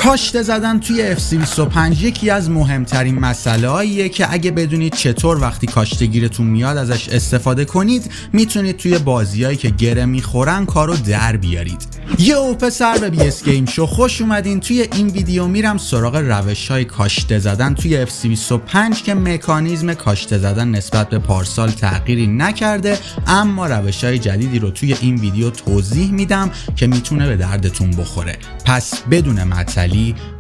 کاشته زدن توی FC25 یکی از مهمترین مسائلیه که اگه بدونید چطور وقتی کاشتگیرتون میاد ازش استفاده کنید میتونید توی بازیایی که گره میخورن کارو در بیارید. یه پسر به BS Game Show خوش اومدین. توی این ویدیو میرم سراغ روش‌های کاشته زدن توی FC25 که مکانیزم کاشته زدن نسبت به پارسال تغییری نکرده، اما روش‌های جدیدی رو توی این ویدیو توضیح میدم که میتونه به دردتون بخوره. پس بدون معطلی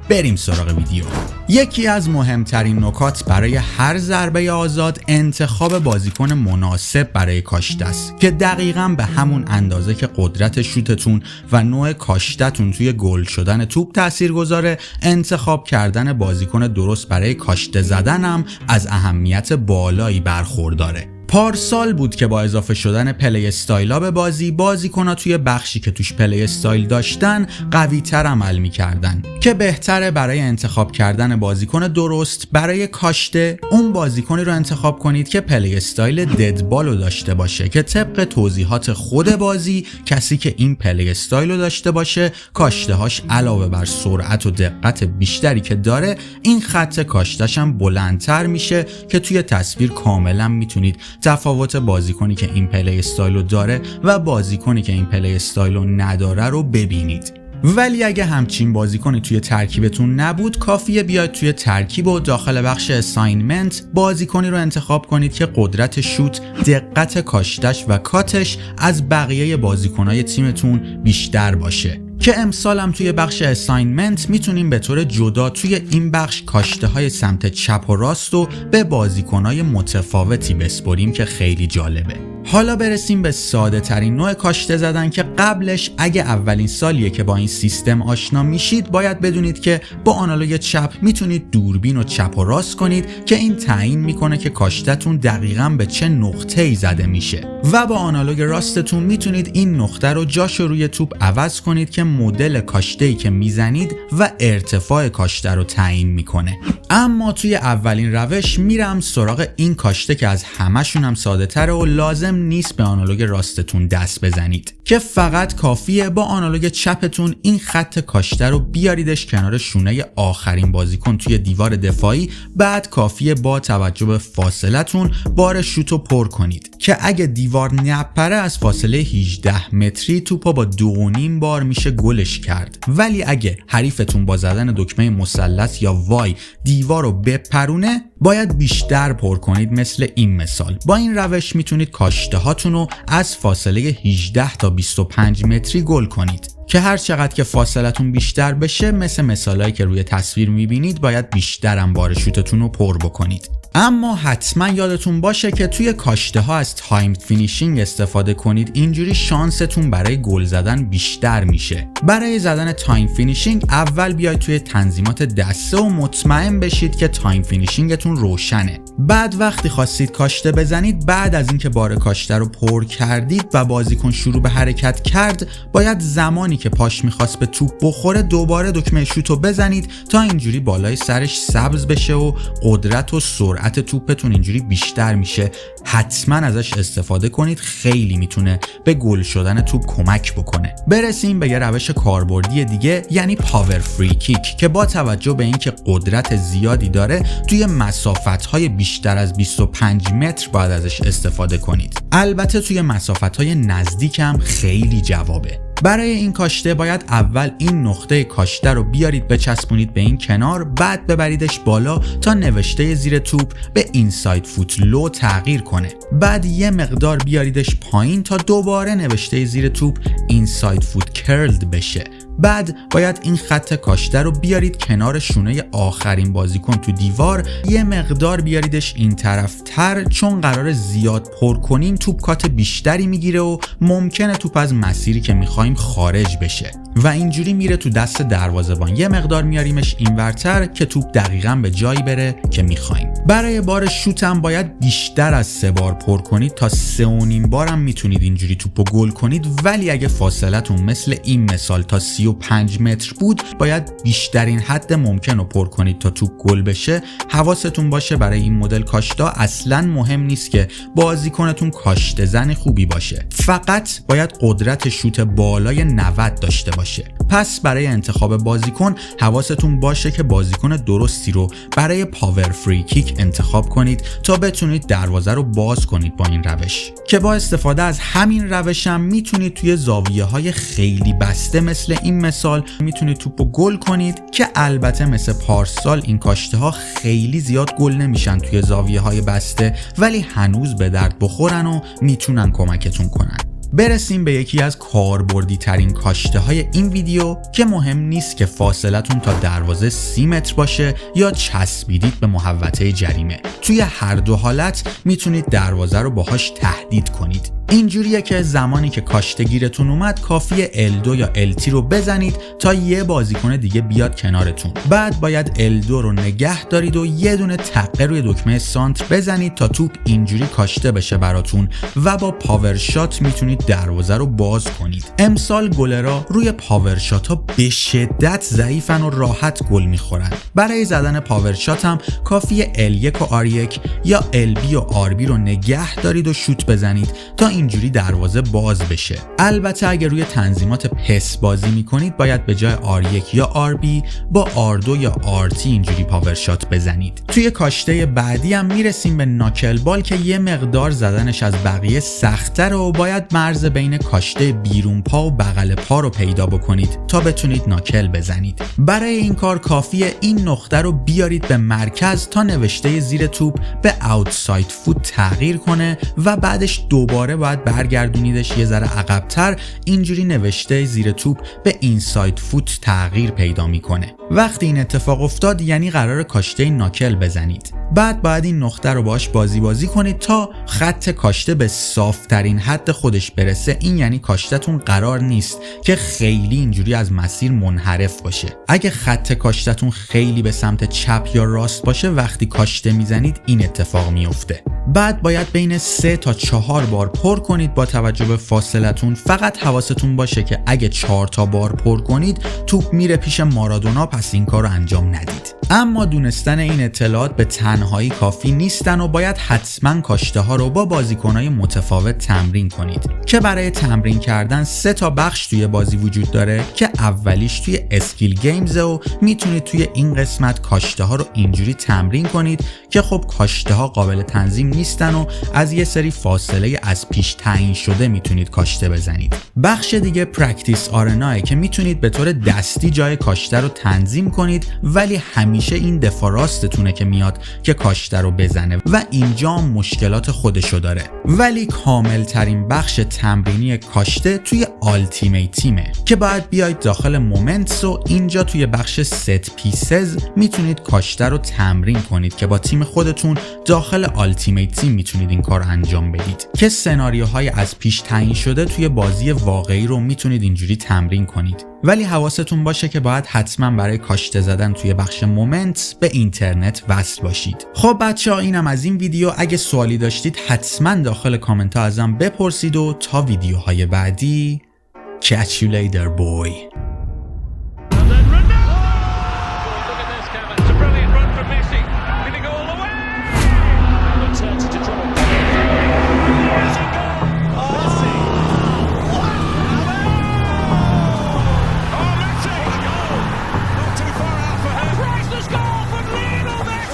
بریم سراغ ویدیو. یکی از مهمترین نکات برای هر ضربه آزاد انتخاب بازیکن مناسب برای کاشته است که دقیقاً به همون اندازه که قدرت شوتتون و نوع کاشته‌تون توی گل شدن توپ تأثیر گذاره، انتخاب کردن بازیکن درست برای کاشته زدن هم از اهمیت بالایی برخورداره. پارسال بود که با اضافه شدن پلی استایلا به بازیکن‌ها توی بخشی که توش پلی استایل داشتن قوی‌تر عمل می‌کردن که بهتره برای انتخاب کردن بازیکن درست برای کاشته اون بازیکنی رو انتخاب کنید که پلی استایل ددبال رو داشته باشه که طبق توضیحات خود بازی کسی که این پلی استایل رو داشته باشه کاشته‌هاش علاوه بر سرعت و دقت بیشتری که داره این خط کاشته‌ش هم بلندتر میشه که توی تصویر کاملا میتونید تفاوت بازیکنی که این پلی استایل رو داره و بازیکنی که این پلی استایل رو نداره رو ببینید. ولی اگه همچین بازیکنی توی ترکیبتون نبود، کافیه بیاید توی ترکیب و داخل بخش اساینمنت بازیکنی رو انتخاب کنید که قدرت شوت، دقت کاشتش و کاتش از بقیه بازیکنای تیمتون بیشتر باشه. که امسال هم توی بخش اساینمنت میتونیم به طور جدا توی این بخش کاشته های سمت چپ و راست رو به بازیکنای متفاوتی بسپریم که خیلی جالبه. حالا برسیم به ساده ترین نوع کاشته زدن که قبلش اگه اولین سالیه که با این سیستم آشنا میشید باید بدونید که با آنالوگ چپ میتونید دوربین رو چپ و راست کنید که این تعیین میکنه که کاشته‌تون دقیقاً به چه نقطه‌ای زده میشه و با آنالوگ راستتون میتونید این نقطه رو جاش روی توپ عوض کنید که مدل کاشته‌ای که میزنید و ارتفاع کاشته رو تعیین میکنه. اما توی اولین روش میرم سراغ این کاشته که از همشون هم ساده تره و لازم نیست به آنالوگ راستتون دست بزنید که فقط کافیه با آنالوگ چپتون این خط کاشته رو بیاریدش کنار شونه آخرین بازیکن توی دیوار دفاعی. بعد کافیه با توجه به فاصلتون بار شوتو پر کنید که اگه دیوار نپره از فاصله 18 متری توپو با 2.5 بار میشه گلش کرد. ولی اگه حریفتون با زدن دکمه مثلث یا وای دیوار رو بپرونه باید بیشتر پر کنید. مثل این مثال با این روش میتونید کاشته هاتون رو از فاصله 18 تا 25 متری گل کنید که هر چقدر که فاصلتون بیشتر بشه مثل مثالایی که روی تصویر میبینید باید بیشتر هم بار شوتتون رو پر بکنید. اما حتما یادتون باشه که توی کاشته ها از تایمد فینیشینگ استفاده کنید، اینجوری شانستون برای گل زدن بیشتر میشه. برای زدن تایم فینیشینگ اول بیاید توی تنظیمات دسته و مطمئن بشید که تایم فینیشینگتون روشنه. بعد وقتی خواستید کاشته بزنید، بعد از اینکه بار کاشته رو پر کردید و بازیکن شروع به حرکت کرد، باید زمانی که پاش میخواست به توپ بخوره دوباره دکمه شوتو بزنید تا اینجوری بالای سرش سبز بشه و قدرت و سرعت توپتون اینجوری بیشتر میشه. حتما ازش استفاده کنید، خیلی میتونه به گل شدن توپ کمک بکنه. برسیم به یه روش کاربردی دیگه، یعنی پاور فری کیک که با توجه به اینکه قدرت زیادی داره توی مسافت‌های بیشتر از 25 متر باید ازش استفاده کنید. البته توی مسافت‌های نزدیک هم خیلی جوابه. برای این کاشته باید اول این نقطه کاشته رو بیارید بچسبونید به این کنار، بعد ببریدش بالا تا نوشته زیر توپ به اینساید فوت لو تغییر کنه. بعد یه مقدار بیاریدش پایین تا دوباره نوشته زیر توپ اینساید فوت کرلد بشه. بعد باید این خط کاشته رو بیارید کنار شونه آخرین بازیکن تو دیوار، یه مقدار بیاریدش این طرف تر، چون قرار زیاد پر کنیم توپ کات بیشتری میگیره و ممکنه توپ از مسیری که میخوایم خارج بشه و اینجوری میره تو دست دروازه‌بان. یه مقدار میاریمش اینورتر که توپ دقیقاً به جایی بره که میخوایم. برای بار شوت هم باید بیشتر از 3 بار پر کنید تا 3.5 بار هم میتونید اینجوری توپو گل کنید. ولی اگه فاصلتون مثل این مثال تا 30 35 متر بود باید بیشترین حد ممکن رو پر کنید تا توپ گل بشه. حواستون باشه برای این مدل کاشتا اصلاً مهم نیست که بازیکنتون کاشته زن خوبی باشه، فقط باید قدرت شوت بالای 90 داشته باشه. پس برای انتخاب بازیکن حواستون باشه که بازیکن درستی رو برای پاور فری کیک انتخاب کنید تا بتونید دروازه رو باز کنید با این روش، که با استفاده از همین روش هم میتونید توی زاویه‌های خیلی بسته مثل این مثال میتونید توپو گل کنید، که البته مثل پارسال این کاشته ها خیلی زیاد گل نمیشن توی زاویه‌های بسته، ولی هنوز به درد بخورن و میتونن کمکتون کنن. برسیم به یکی از کاربردی ترین کاشته های این ویدیو که مهم نیست که فاصلتون تا دروازه 30 متر باشه یا چسبیدید به محوطه جریمه. توی هر دو حالت میتونید دروازه رو باهاش تهدید کنید. اینجوریه که زمانی که کاشته گیرتون اومد کافیه L2 یا LT رو بزنید تا یه بازیکن دیگه بیاد کنارتون. بعد باید L2 رو نگه دارید و یه دونه تقه روی دکمه سانتر بزنید تا توپ اینجوری کاشته بشه براتون و با پاور شات میتونید دروازه رو باز کنید. امسال گلرها روی پاور شات ها به شدت ضعیفن و راحت گل میخورن. برای زدن پاور شات هم کافیه L1 و R1 یا LB و RB رو نگه دارید و شوت بزنید تا اینجوری دروازه باز بشه. البته اگر روی تنظیمات پس بازی میکنید باید به جای R1 یا RB با R2 یا RT اینجوری پاور شات بزنید. توی کاشته بعدی هم میرسیم به ناکل بال که یه مقدار زدنش از بقیه سخت‌تره و باید مرز بین کاشته بیرون پا و بغل پا رو پیدا بکنید تا بتونید ناکل بزنید. برای این کار کافیه این نقطه رو بیارید به مرکز تا نوشته زیر توپ به اوتساید فوت تغییر کنه و بعدش دوباره باید برگردونیدش یه ذره عقب‌تر، اینجوری نوشته زیر توپ به اینساید فوت تغییر پیدا میکنه. وقتی این اتفاق افتاد یعنی قرار کاشته ناکل بزنید. بعد باید این نقطه رو باش بازی کنید تا خط کاشته به صافترین حد خودش برسه. این یعنی کاشته‌تون قرار نیست که خیلی اینجوری از مسیر منحرف باشه. اگه خط کاشته‌تون خیلی به سمت چپ یا راست باشه وقتی کاشته میزنید این اتفاق میفته. بعد باید بین 3 تا 4 بار پر کنید با توجه به فاصلتون. فقط حواستون باشه که اگه 4 تا بار پر کنید توپ میره پیش مارادونا، پس این کار رو انجام ندید. اما دونستن این اطلاعات به تنهایی کافی نیستن و باید حتما کاشته ها رو با بازیکنهای متفاوت تمرین کنید، که برای تمرین کردن 3 تا بخش توی بازی وجود داره که اولیش توی اسکیل گیمز و میتونید توی این قسمت کاشته ها رو اینجوری تمرین کنید که خب کاشته ها قابل تنظیم نیستن و از یه سری فاصله از پیش تعیین شده میتونید کاشته بزنید. بخش دیگه پرکتیس آرناه که میتونید به طور دستی جای کاشته رو تنظیم کنید، ولی همیشه این دفاع راستتونه که میاد که کاشته رو بزنه و اینجا مشکلات خودشو داره. ولی کامل ترین بخش تمرینی کاشته توی آلتیمیت تیمه که باید بیاید داخل مومنتس و اینجا توی بخش ست پیسز میتونید کاشته رو تمرین کنید که با تیم خودتون داخل آلتیمیت تیم میتونید این کار انجام بدید، که سناریوهای از پیش تعیین شده توی بازی واقعی رو میتونید اینجوری تمرین کنید. ولی حواستون باشه که باید حتما برای کاشته زدن توی بخش مومنت به اینترنت وصل باشید. خب بچه‌ها اینم از این ویدیو. اگه سوالی داشتید حتما داخل کامنت ها ازم بپرسید و تا ویدیوهای بعدی catch you later boy.